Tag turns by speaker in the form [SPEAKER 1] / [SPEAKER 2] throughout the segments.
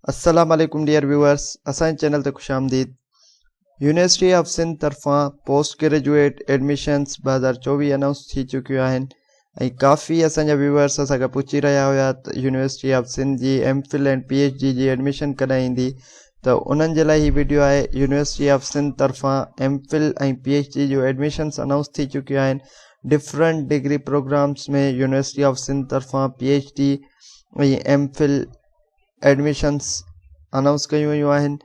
[SPEAKER 1] अस्सलाम वालेकुम dear viewers, असांजे चैनल ते खुश आमदीद। यूनिवर्सिटी ऑफ सिंध तरफ़ां पोस्ट ग्रेजुएट एडमिशन्स 2024 अनाउंस थी चुकियूं आहिनि ऐं काफ़ी असांजा व्यूअर्स असांखां पुछी रहिया हुया त यूनिवर्सिटी ऑफ सिंध जी एमफिल ऐं पीएचडी जी एडमिशन कॾहिं ईंदी, त उन्हनि जे लाइ ही वीडियो आहे। यूनिवर्सिटी ऑफ सिंध तरफ़ां एमफिल ऐं पीएचडी जो एडमिशन्स अनाउंस थी चुकियूं आहिनि। डिफरेंट डिग्री प्रोग्राम्स में यूनिवर्सिटी ऑफ सिंध तरफ़ां पीएचडी ऐं एमफिल एडमिशन्स अनाउंस कयूं वयूं आहिनि।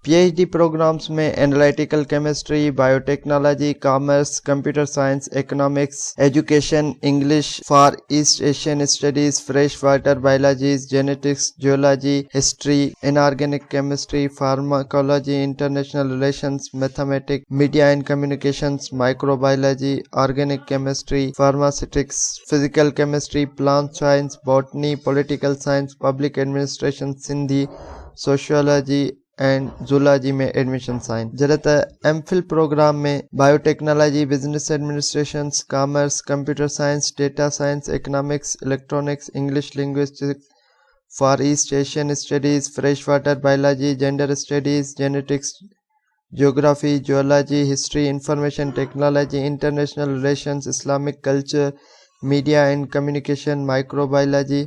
[SPEAKER 1] पीएचडी प्रोग्राम्स में analytical chemistry, biotechnology, commerce, computer science, economics, education, English, Far East Asian studies, fresh water biologies, genetics, geology, history, inorganic chemistry, pharmacology, international relations, mathematics, media and communications, microbiology, organic chemistry, pharmaceutics, physical chemistry, plant science, botany, political science, public administration, Sindhi, sociology and zoology में admissions आहिनि। जॾहिं त MPhil programme में biotechnology, business administration, commerce, computer science, data science, economics, electronics, English linguistics, far East Asian studies, fresh water biology, gender studies, genetics, geography, geology, history, information technology, international relations, Islamic culture, media and communication, microbiology,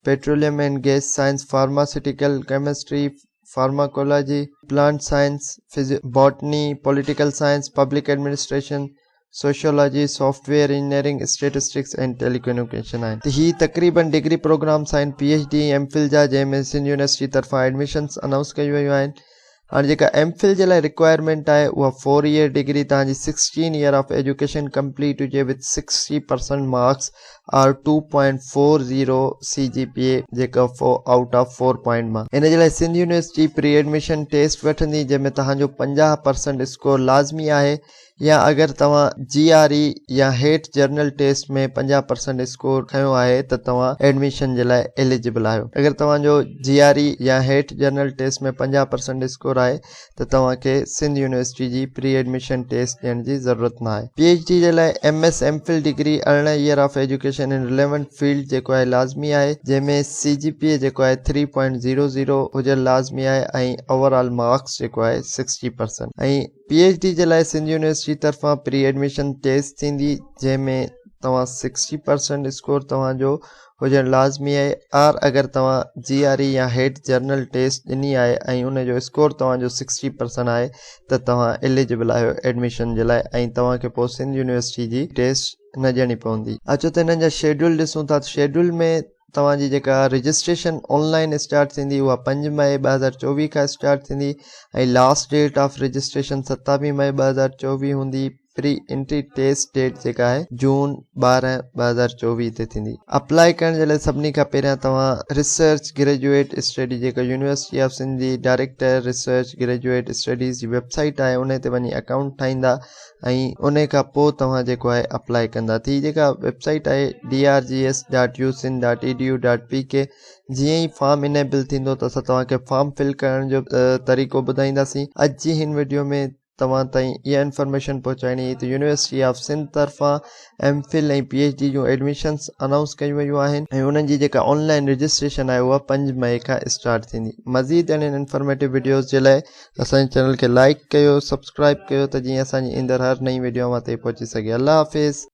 [SPEAKER 1] petroleum and gas science, pharmaceutical chemistry, pharmacology, plant science, botany, political science, public administration, sociology, software engineering, statistics and telecommunication आहिनि। त ही तक़रीबन degree programs आहिनि PhD MPhil जा, जंहिंमें Sindh university तरफ़ां admissions announce कयूं वयूं आहिनि। हाणे जेका एमफिल जे लाइ रिक्वायरमेंट आहे उहा 4 ईयर डिग्री, तव्हांजी 16 ईयर ऑफ एजुकेशन कंप्लीट हुजे विथ 60% मार्क्स और 2.40 CGPA जेका 4 आउट ऑफ 4 पॉइंट मां। इन जे लाइ Sindh university pre admission test वठंदी, जंहिंमें तव्हांजो 50% स्कोर लाज़मी आहे, या अगरि तव्हां GRE या हेठ जर्नल टेस्ट में 50% स्कोर खयो आहे त तव्हां एडमिशन जे लाइ एलिजिबल आहियो। अगरि तव्हांजो GRE या हेठ जर्नल टेस्ट में 50% स्कोर आहे त तव्हांखे सिंध यूनिवर्सिटी जी प्री एडमिशन टेस्ट ॾियण जी ज़रूरत न आहे। पीएचडी जे लाइ MS MPhil degree 18 year of education in relevant field जेको आहे लाज़मी आहे, जंहिंमें CGPA जेको आहे 3.00 हुजणु लाज़मी आहे ऐं ओवरऑल मार्क्स जेको आहे 60%। ऐं पीएचडी जे लाइ सिंध यूनिवर्सिटी तरफ़ां प्री एडमिशन टेस्ट थींदी, जंहिंमें तव्हां 60% स्कोर तव्हांजो हुजणु लाज़मी आहे, और अगरि तव्हां GRE या हेठ जर्नल टेस्ट ॾिनी आहे ऐं उनजो स्कोर तव्हांजो 60% आहे त तव्हां एलिजिबल आहियो एडमिशन जे लाइ, ऐं तव्हांखे पोइ सिंध यूनिवर्सिटी जी टेस्ट न ॾियणी पवंदी। अचो त हिननि जा शेड्यूल ॾिसूं था। शेड्यूल में तव्हांजी जेका रजिस्ट्रेशन ऑनलाइन स्टार्ट थींदी उहा 5 मई 2024 खां स्टार्ट थींदी ऐं लास्ट डेट ऑफ रजिस्ट्रेशन 27 मई 2024 हूंदी। प्री एंट्री टेस्ट डेट जेका आहे जून 12 2024 ते थींदी। अप्लाई करण जे लाइ सभिनी खां पहिरियां तव्हां रिसर्च ग्रेजुएट स्टडी जेका यूनिवर्सिटी ऑफ सिंध जी डायरेक्टर रिसर्च ग्रेजुएट स्टडीज़ जी वेबसाइट आहे उन ते वञी अकाउंट ठाहींदा ऐं उन खां पोइ तव्हां जेको आहे अप्लाई कंदा। थी जेका वेबसाइट आहे drgs.usin.edu.pk। जीअं ई फॉर्म इनेबल थींदो त असां तव्हांखे फॉर्म फिल करण जो तरीक़ो ॿुधाईंदासीं। अॼु जी हिन वीडियो में तव्हां ताईं इहा इंफॉर्मेशन पहुचाइणी त यूनिवर्सिटी ऑफ सिंध तरफ़ां एमफिल ऐं पीएचडी जूं एडमिशन्स अनाउंस कयूं वयूं आहिनि ऐं उन्हनि जी जेका ऑनलाइन रजिस्ट्रेशन आहे उहा 5 मई खां स्टार्ट थींदी। मज़ीद अहिड़नि इंफॉर्मेटिव वीडियोज़ जे लाइ असांजे चैनल खे लाइक कयो, सब्सक्राइब कयो त जीअं असांजी ईंदड़ हर नई वीडियो मां ते पहुची सघे। अल्लाह हाफ़िज़।